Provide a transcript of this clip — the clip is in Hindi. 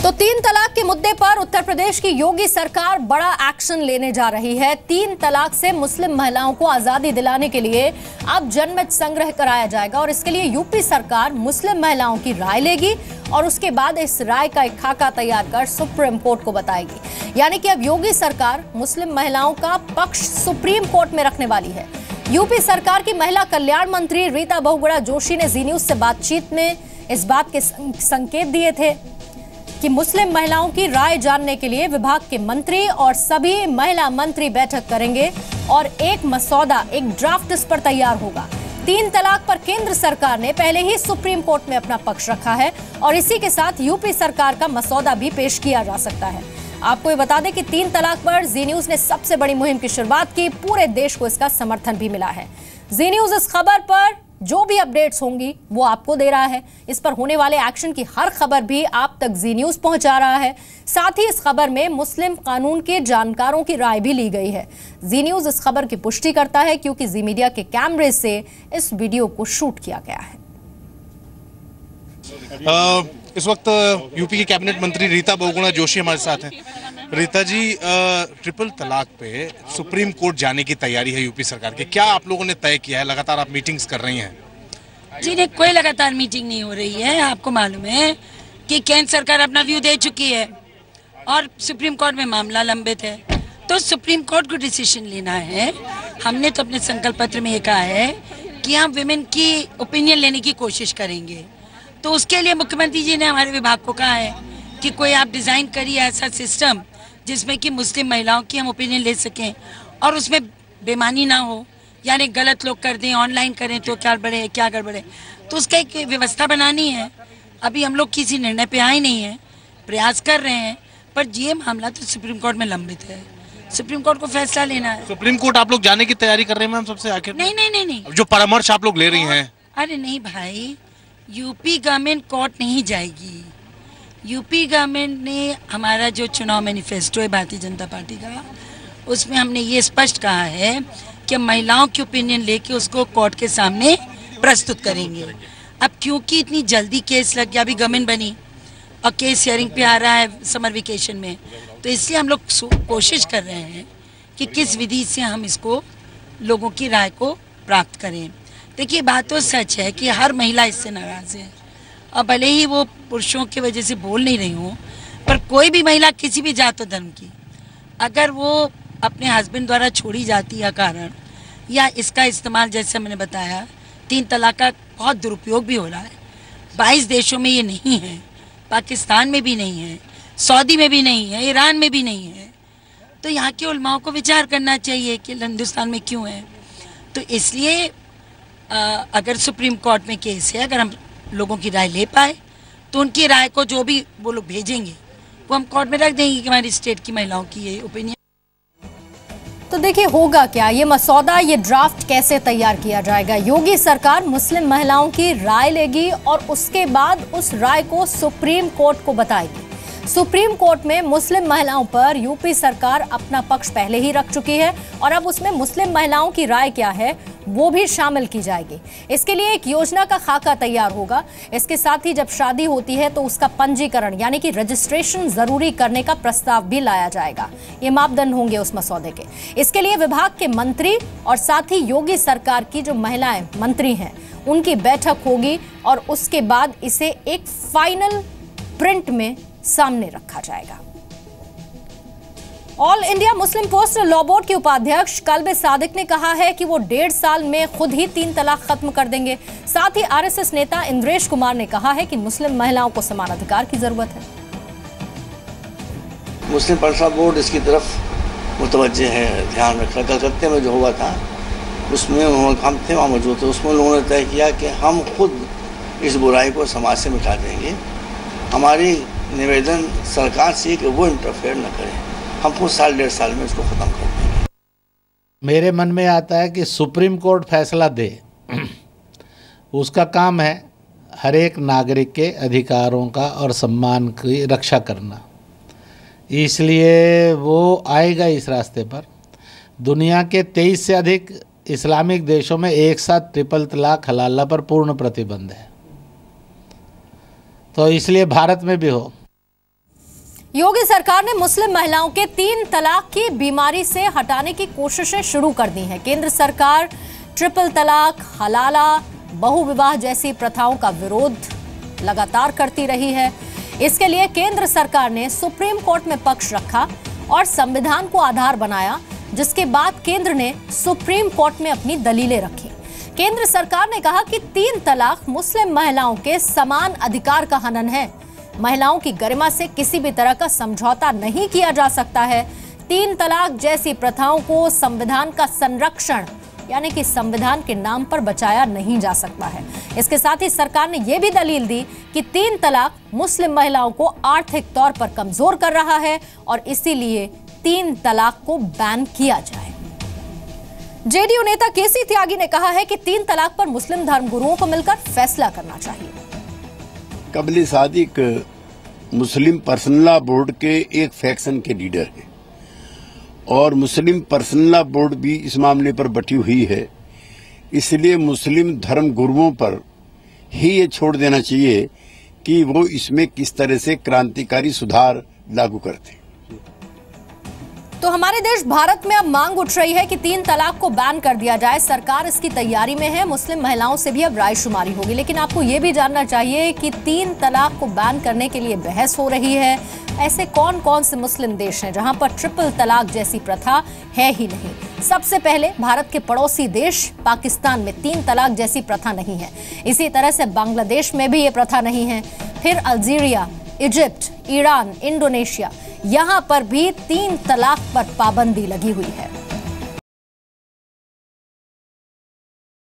तो 3 तलाक के मुद्दे पर उत्तर प्रदेश की योगी सरकार बड़ा एक्शन लेने जा रही है। 3 तलाक से मुस्लिम महिलाओं को आजादी दिलाने के लिए अब जनमत संग्रह कराया जाएगा और इसके लिए यूपी सरकार मुस्लिम महिलाओं की राय लेगी और उसके बाद इस राय का एक खाका तैयार कर सुप्रीम कोर्ट को बताएगी। यानी कि अब योगी सरकार मुस्लिम महिलाओं का पक्ष सुप्रीम कोर्ट में रखने वाली है। यूपी सरकार की महिला कल्याण मंत्री रीता बहुगुणा जोशी ने जी न्यूज से बातचीत में इस बात के संकेत दिए थे कि मुस्लिम महिलाओं की राय जानने के लिए विभाग के मंत्री और सभी महिला मंत्री बैठक करेंगे और एक मसौदा, एक ड्राफ्ट इस पर तैयार होगा। 3 तलाक पर केंद्र सरकार ने पहले ही सुप्रीम कोर्ट में अपना पक्ष रखा है और इसी के साथ यूपी सरकार का मसौदा भी पेश किया जा सकता है। आपको ये बता दें कि 3 तलाक पर जी न्यूज ने सबसे बड़ी मुहिम की शुरुआत की। पूरे देश को इसका समर्थन भी मिला है। जी न्यूज इस खबर पर जो भी अपडेट्स होंगी वो आपको दे रहा है। इस पर होने वाले एक्शन की हर खबर भी आप तक जी न्यूज पहुंचा रहा है। साथ ही इस खबर में मुस्लिम कानून के जानकारों की राय भी ली गई है। जी न्यूज इस खबर की पुष्टि करता है क्योंकि जी मीडिया के कैमरे से इस वीडियो को शूट किया गया है। इस वक्त यूपी की कैबिनेट मंत्री रीता बहुगुणा जोशी हमारे साथ हैं। रीता जी, ट्रिपल तलाक पे सुप्रीम कोर्ट जाने की तैयारी है यूपी सरकार की, क्या आप लोगों ने तय किया है? लगातार आप मीटिंग्स कर रही हैं। जी नहीं, कोई लगातार मीटिंग नहीं हो रही है। आपको मालूम है कि केंद्र सरकार अपना व्यू दे चुकी है और सुप्रीम कोर्ट में मामला लंबित है, तो सुप्रीम कोर्ट को डिसीजन लेना है। हमने तो अपने संकल्प पत्र में ये कहा है कि हम विमेन की ओपिनियन लेने की कोशिश करेंगे। तो उसके लिए मुख्यमंत्री जी ने हमारे विभाग को कहा है कि कोई आप डिज़ाइन करिए ऐसा सिस्टम जिसमें कि मुस्लिम महिलाओं की हम ओपिनियन ले सकें और उसमें बेमानी ना हो, यानी गलत लोग कर दें, ऑनलाइन करें तो क्या बढ़े क्या गड़बड़े, तो उसका एक व्यवस्था बनानी है। अभी हम लोग किसी निर्णय पे आए नहीं हैं, प्रयास कर रहे हैं, पर ये मामला तो सुप्रीम कोर्ट में लंबित है। सुप्रीम कोर्ट को फैसला लेना है। सुप्रीम कोर्ट आप लोग जाने की तैयारी कर रहे हैं मैम? सबसे आखिर नहीं, जो परामर्श आप लोग ले रही हैं। अरे नहीं भाई, यूपी गवर्नमेंट कोर्ट नहीं जाएगी। यूपी गवर्नमेंट ने हमारा जो चुनाव मैनिफेस्टो है भारतीय जनता पार्टी का, उसमें हमने ये स्पष्ट कहा है कि महिलाओं की ओपिनियन लेके उसको कोर्ट के सामने प्रस्तुत करेंगे। अब क्योंकि इतनी जल्दी केस लग गया, अभी गवर्नमेंट बनी और केस हियरिंग पे आ रहा है समर वेकेशन में, तो इसलिए हम लोग कोशिश कर रहे हैं कि किस विधि से हम इसको लोगों की राय को प्राप्त करें। देखिए, बात तो सच है कि हर महिला इससे नाराज़ है और भले ही वो पुरुषों की वजह से बोल नहीं रही हूँ, पर कोई भी महिला किसी भी जात और धर्म की अगर वो अपने हस्बैंड द्वारा छोड़ी जाती है कारण या इसका इस्तेमाल, जैसे मैंने बताया, 3 तलाक का बहुत दुरुपयोग भी हो रहा है। 22 देशों में ये नहीं है, पाकिस्तान में भी नहीं है, सऊदी में भी नहीं है, ईरान में भी नहीं है। तो यहाँ के उलमाओं को विचार करना चाहिए कि हिंदुस्तान में क्यों है। तो इसलिए अगर सुप्रीम कोर्ट में केस है, अगर हम लोगों की राय ले पाए तो उनकी राय को जो भी वो लोग भेजेंगे वो हम कोर्ट में रख देंगे कि हमारी स्टेट की महिलाओं की ये ओपिनियन। तो देखिए होगा क्या ये मसौदा, ये ड्राफ्ट कैसे तैयार किया जाएगा। योगी सरकार मुस्लिम महिलाओं की राय लेगी और उसके बाद उस राय को सुप्रीम कोर्ट को बताएगी। सुप्रीम कोर्ट में मुस्लिम महिलाओं पर यूपी सरकार अपना पक्ष पहले ही रख चुकी है और अब उसमें मुस्लिम महिलाओं की राय क्या है वो भी शामिल की जाएगी। इसके लिए एक योजना का खाका तैयार होगा। इसके साथ ही जब शादी होती है तो उसका पंजीकरण यानी कि रजिस्ट्रेशन जरूरी करने का प्रस्ताव भी लाया जाएगा। ये मापदंड होंगे उस मसौदे के। इसके लिए विभाग के मंत्री और साथ ही योगी सरकार की जो महिलाएं मंत्री हैं उनकी बैठक होगी और उसके बाद इसे एक फाइनल प्रिंट में सामने रखा जाएगा। All India Muslim post law board के उपाध्यक्ष कल्बे सादिक ने कहा है कि वो 1.5 साल में खुद ही 3 तलाक खत्म कर देंगे। साथ ही आरएसएस नेता इंद्रेश कुमार ने कहा है कि मुस्लिम महिलाओं को समान अधिकार की जरूरत है। मुस्लिम पर्सनल बोर्ड इसकी तरफ मुतवज्जे है, ध्यान रख रहा। कलकत्ते में जो हुआ था उसमें हम थे, वहाँ मौजूद थे, उसमें लोगों ने तय किया कि हम खुद इस बुराई को समाज से मिटा देंगे। हमारी निवेदन सरकार से कि वो इंटरफेयर न करें, हम कुछ साल 1.5 साल में इसको ख़त्म कर देंगे। मेरे मन में आता है कि सुप्रीम कोर्ट फैसला दे, उसका काम है हर एक नागरिक के अधिकारों का और सम्मान की रक्षा करना, इसलिए वो आएगा इस रास्ते पर। दुनिया के 23 से अधिक इस्लामिक देशों में एक साथ ट्रिपल तलाक हलाला पर पूर्ण प्रतिबंध है, तो इसलिए भारत में भी हो। योगी सरकार ने मुस्लिम महिलाओं के 3 तलाक की बीमारी से हटाने की कोशिशें शुरू कर दी हैं। केंद्र सरकार ट्रिपल तलाक, हलाला, बहुविवाह जैसी प्रथाओं का विरोध लगातार करती रही है। इसके लिए केंद्र सरकार ने सुप्रीम कोर्ट में पक्ष रखा और संविधान को आधार बनाया, जिसके बाद केंद्र ने सुप्रीम कोर्ट में अपनी दलीलें रखी। केंद्र सरकार ने कहा कि 3 तलाक मुस्लिम महिलाओं के समान अधिकार का हनन है। महिलाओं की गरिमा से किसी भी तरह का समझौता नहीं किया जा सकता है। 3 तलाक जैसी प्रथाओं को संविधान का संरक्षण यानी कि संविधान के नाम पर बचाया नहीं जा सकता है। इसके साथ ही सरकार ने यह भी दलील दी कि 3 तलाक मुस्लिम महिलाओं को आर्थिक तौर पर कमजोर कर रहा है और इसीलिए 3 तलाक को बैन किया जाए। जेडीयू नेता केसी त्यागी ने कहा है कि 3 तलाक पर मुस्लिम धर्मगुरुओं को मिलकर फैसला करना चाहिए। कबली सादिक मुस्लिम पर्सनल लॉ बोर्ड के एक फैक्शन के लीडर हैं और मुस्लिम पर्सनल लॉ बोर्ड भी इस मामले पर बटी हुई है। इसलिए मुस्लिम धर्म गुरुओं पर ही ये छोड़ देना चाहिए कि वो इसमें किस तरह से क्रांतिकारी सुधार लागू करते हैं। तो हमारे देश भारत में अब मांग उठ रही है कि 3 तलाक को बैन कर दिया जाए। सरकार इसकी तैयारी में है। मुस्लिम महिलाओं से भी अब रायशुमारी होगी। लेकिन आपको ये भी जानना चाहिए कि 3 तलाक को बैन करने के लिए बहस हो रही है। ऐसे कौन कौन से मुस्लिम देश हैं जहां पर ट्रिपल तलाक जैसी प्रथा है ही नहीं? सबसे पहले भारत के पड़ोसी देश पाकिस्तान में 3 तलाक जैसी प्रथा नहीं है। इसी तरह से बांग्लादेश में भी ये प्रथा नहीं है। फिर अल्जीरिया, इजिप्ट, ईरान, इंडोनेशिया, यहां पर भी 3 तलाक पर पाबंदी लगी हुई है।